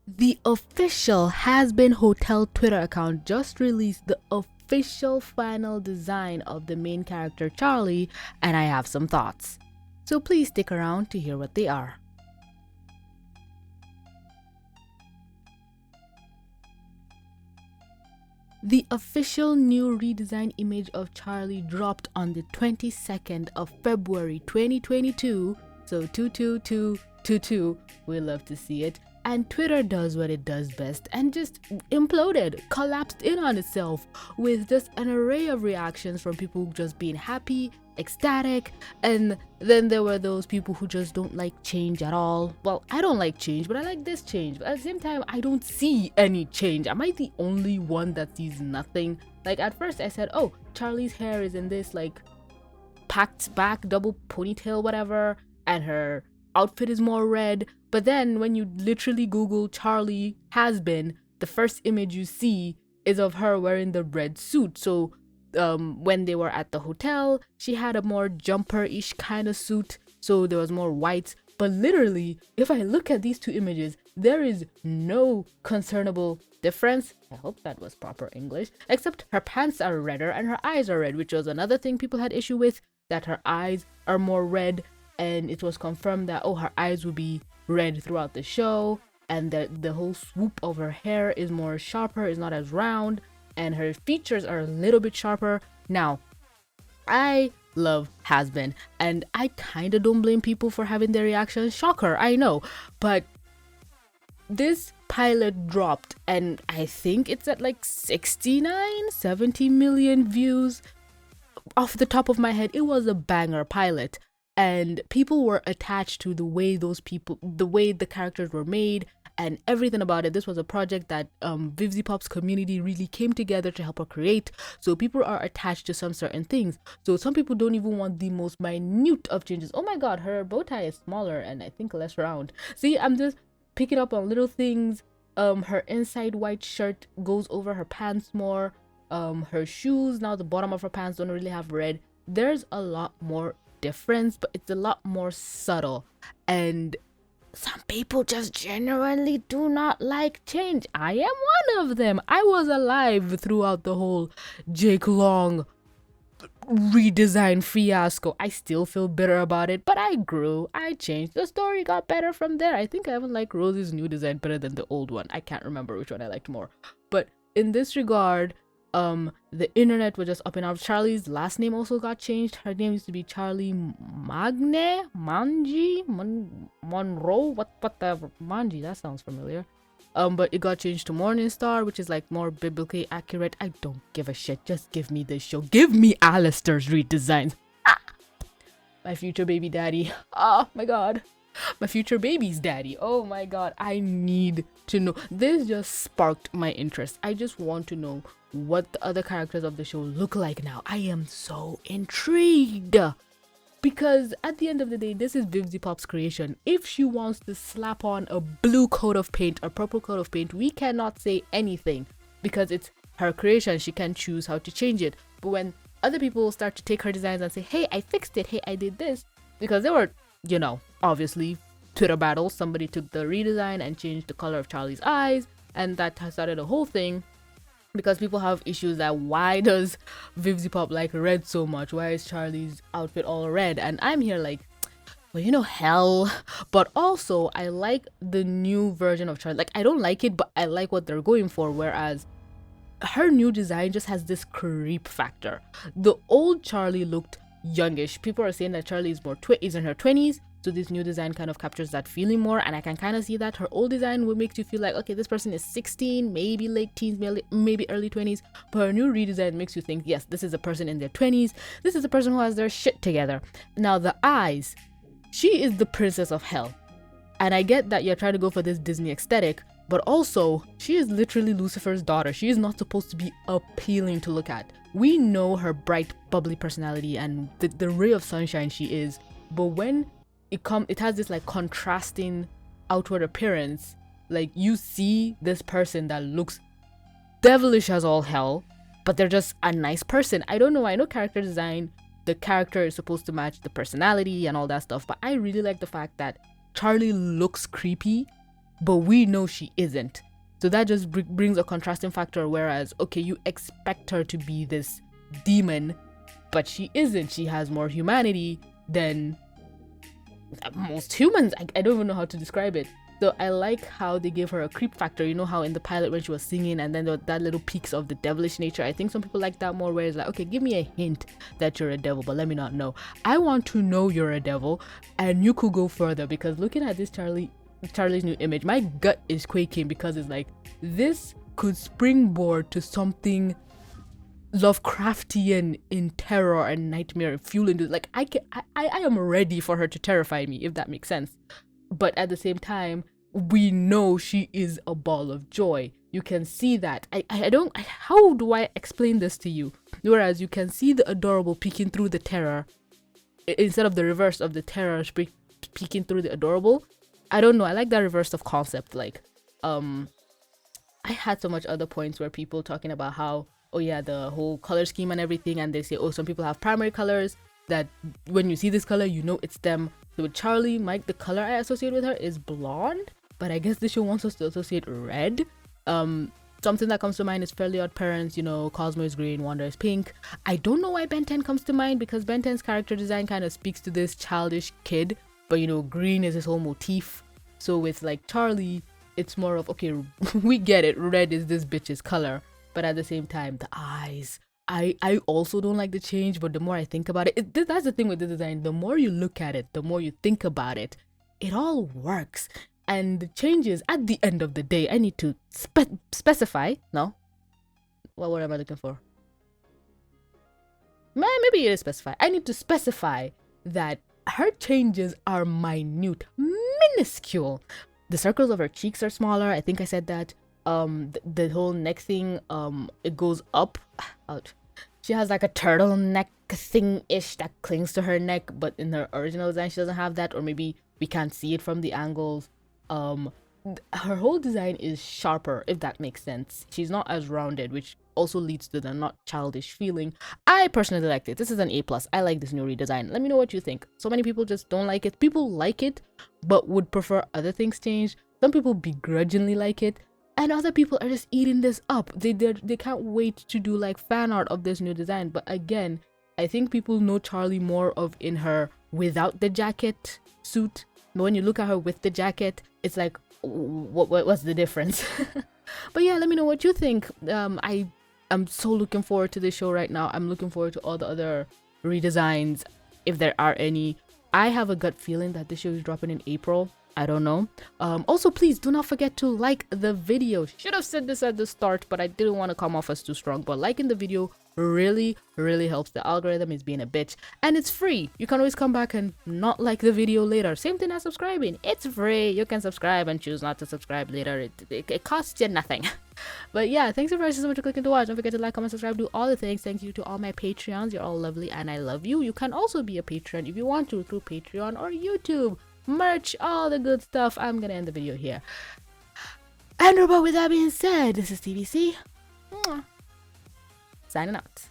The official Hazbin Hotel Twitter account just released the official final design of the main character Charlie, and I have some thoughts. So please stick around to hear what they are. The official new redesign image of Charlie dropped on the 22nd of February 2022, so 22222, we love to see it. And Twitter does what it does best and just imploded, collapsed in on itself with just an array of reactions from people just being happy, ecstatic, and then there were those people who just don't like change at all. Well, I don't like change, but I like this change. But at the same time, I don't see any change. Am I the only one that sees nothing? Like at first I said, oh, Charlie's hair is in this like packed back double ponytail whatever, and her outfit is more red. But then when you literally Google Charlie Hazbin, the first image you see is of her wearing the red suit. So when they were at the hotel, she had a more jumper-ish kind of suit, so there was more whites. But literally, if I look at these two images, there is no concernable difference. I hope that was proper English. Except her pants are redder and her eyes are red, which was another thing people had issue with, that her eyes are more red. And it was confirmed that, oh, her eyes would be red throughout the show, and that the whole swoop of her hair is more sharper, is not as round, and her features are a little bit sharper. Now, I love Hazbin, and I kind of don't blame people for having their reactions. Shocker, I know, but this pilot dropped, and I think it's at like 70 million views. Off the top of my head, it was a banger pilot. And people were attached to the way the characters were made and everything about it. This was a project that VivziePop's community really came together to help her create. So people are attached to some certain things. So some people don't even want the most minute of changes. Oh my god, her bow tie is smaller and I think less round. See, I'm just picking up on little things. Her inside white shirt goes over her pants more. Her shoes, now the bottom of her pants don't really have red. There's a lot more difference, but it's a lot more subtle, and some people just genuinely do not like change. I am one of them. I was alive throughout the whole Jake Long redesign fiasco. I still feel bitter about it, but I grew, I changed, the story got better from there. I think I even like Rosie's new design better than the old one. I can't remember which one I liked more, but in this regard, the internet was just up and out. Charlie's last name also got changed. Her name used to be Charlie Magne, Monroe, whatever, Manji, that sounds familiar. But it got changed to Morningstar, which is like more biblically accurate. I don't give a shit, just give me this show. Give me Alistair's redesigns. My future baby daddy. Oh my god. My future baby's daddy. Oh my god, I need to know. This just sparked my interest. I just want to know what the other characters of the show look like now. I am so intrigued, because at the end of the day, this is VivziePop's creation. If she wants to slap on a blue coat of paint, a purple coat of paint, we cannot say anything because it's her creation. She can choose how to change it. But when other people start to take her designs and say, hey, I fixed it, hey, I did this, because there were, you know, obviously Twitter battles. Somebody took the redesign and changed the color of Charlie's eyes, and that started a whole thing, because people have issues that why does VivziePop like red so much? Why is Charlie's outfit all red? And I'm here like, well, you know, hell. But also, I like the new version of Charlie. Like, I don't like it, but I like what they're going for. Whereas her new design just has this creep factor. The old Charlie looked youngish. People are saying that Charlie is is in her 20s. So this new design kind of captures that feeling more, and I can kind of see that. Her old design would make you feel like, okay, this person is 16, maybe late teens, maybe early 20s. But her new redesign makes you think, yes, this is a person in their 20s. This is a person who has their shit together. Now the eyes, she is the princess of hell. And I get that you're trying to go for this Disney aesthetic, but also she is literally Lucifer's daughter. She is not supposed to be appealing to look at. We know her bright, bubbly personality and the ray of sunshine she is, but when it has this like contrasting outward appearance, like you see this person that looks devilish as all hell, but they're just a nice person. I don't know, I know character design, the character is supposed to match the personality and all that stuff, but I really like the fact that Charlie looks creepy but we know she isn't. So that just brings a contrasting factor, whereas, okay, you expect her to be this demon, but she isn't. She has more humanity than most humans. I don't even know how to describe it. So I like how they gave her a creep factor. You know how in the pilot when she was singing and then that little peaks of the devilish nature. I think some people like that more, where it's like, okay, give me a hint that you're a devil, but let me not know. I want to know you're a devil, and you could go further, because looking at this Charlie's new image, my gut is quaking, because it's like, this could springboard to something Lovecraftian in terror and nightmare fueling. Like, I am ready for her to terrify me, if that makes sense. But at the same time, we know she is a ball of joy. You can see that. How do I explain this to you? Whereas you can see the adorable peeking through the terror, instead of the reverse of the terror peeking through the adorable. I don't know. I like that reverse of concept. Like, I had so much other points where people talking about how, oh yeah, the whole color scheme and everything, and they say, oh, some people have primary colors that when you see this color, you know it's them. So with Charlie, Mike, the color I associate with her is blonde, but I guess this show wants us to associate red. Something that comes to mind is Fairly Odd Parents, you know, Cosmo is green, Wanda is pink. I don't know why Ben 10 comes to mind, because Ben 10's character design kind of speaks to this childish kid, but you know, green is his whole motif. So with like Charlie, it's more of, okay, we get it, red is this bitch's color, but at the same time, the eyes. I also don't like the change, but the more I think about it, that's the thing with the design. The more you look at it, the more you think about it, it all works. And the changes, at the end of the day, I need to specify. No? What word am I looking for? Maybe it is specify. I need to specify that her changes are minute, minuscule. The circles of her cheeks are smaller. I think I said that. The whole neck thing, it goes up. She has like a turtleneck thing-ish that clings to her neck, but in her original design she doesn't have that, or maybe we can't see it from the angles. Her whole design is sharper, if that makes sense. She's not as rounded, which also leads to the not childish feeling. I personally liked it. This is an A+. I like this new redesign. Let me know what you think. So many people just don't like it. People like it, but would prefer other things changed. Some people begrudgingly like it, and other people are just eating this up. They can't wait to do like fan art of this new design. But again, I think people know Charlie more of in her without the jacket suit. But when you look at her with the jacket, it's like, what's the difference? But yeah, let me know what you think. I'm so looking forward to this show right now. I'm looking forward to all the other redesigns, if there are any. I have a gut feeling that this show is dropping in April. I don't know. Also, please do not forget to like the video. Should have said this at the start, but I didn't want to come off as too strong. But liking the video really, really helps. The algorithm is being a bitch, and it's free. You can always come back and not like the video later. Same thing as subscribing. It's free. You can subscribe and choose not to subscribe later. It costs you nothing. But yeah, thanks so much for clicking to watch. Don't forget to like, comment, subscribe, do all the things. Thank you to all my Patreons. You're all lovely and I love you. You can also be a patron if you want to through Patreon or YouTube. Merch, all the good stuff. I'm gonna end the video here. And with that being said, this is TBC. Signing out.